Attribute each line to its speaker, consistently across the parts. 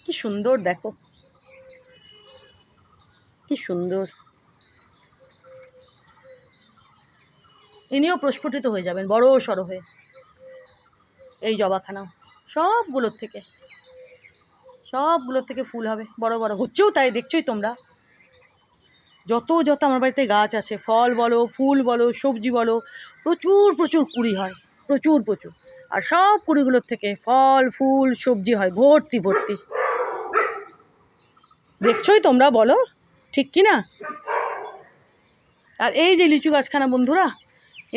Speaker 1: কি সুন্দর দেখো, কি সুন্দর। ইনিও প্রস্ফুটিত হয়ে যাবেন বড় সড়ো হয়ে, এই জবাখানাও সবগুলোর থেকে ফুল হবে বড় বড়, হচ্ছেও তাই, দেখছোই তোমরা। যত যত আমার বাড়িতে গাছ আছে, ফল বলো, ফুল বলো, সবজি বলো, প্রচুর প্রচুর কুড়ি হয়, প্রচুর প্রচুর। আর সব কুড়িগুলোর থেকে ফল ফুল সবজি হয় ভর্তি ভর্তি, দেখছোই তোমরা, বলো ঠিক কি না? আর এই যে লিচু গাছখানা বন্ধুরা,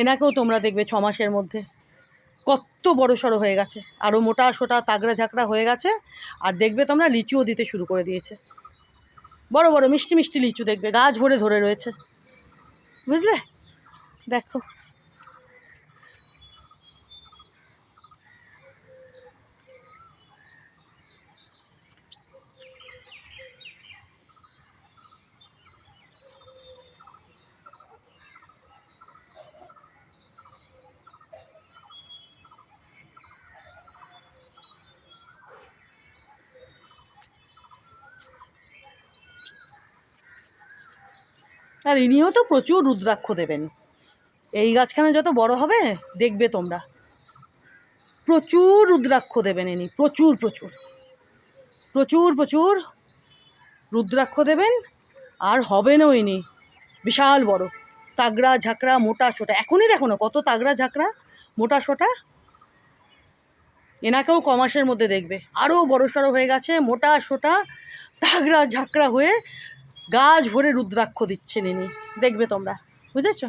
Speaker 1: এনাকেও তোমরা দেখবে 6 মাসের মধ্যে কত বড় সড়ো হয়ে গেছে, আরও মোটা সোটা তাগড়া ঝাঁকড়া হয়ে গেছে। আর দেখবে তোমরা লিচুও দিতে শুরু করে দিয়েছে, বড় বড় মিষ্টি মিষ্টি লিচু দেখবে গাছ ভরে ধরে রয়েছে, বুঝলে? দেখো আর ইনিও তো প্রচুর রুদ্রাক্ষ দেবেন, এই গাছখানা যত বড় হবে দেখবে তোমরা, প্রচুর রুদ্রাক্ষ দেবেন ইনি, প্রচুর প্রচুর প্রচুর প্রচুর রুদ্রাক্ষ দেবেন। আর হবেনও ইনি বিশাল বড় তাগড়া ঝাঁকড়া মোটা সোটা, এখনই দেখো না কত তাগড়া ঝাঁকড়া মোটা সোটা। এনাকেও 6 মাসের মধ্যে দেখবে আরও বড় সড়ো হয়ে গেছে, মোটা সোটা তাগড়া ঝাঁকড়া হয়ে গাছ ভরে রুদ্রাক্ষ দিচ্ছেন ইনি, দেখবে তোমরা, বুঝেছো?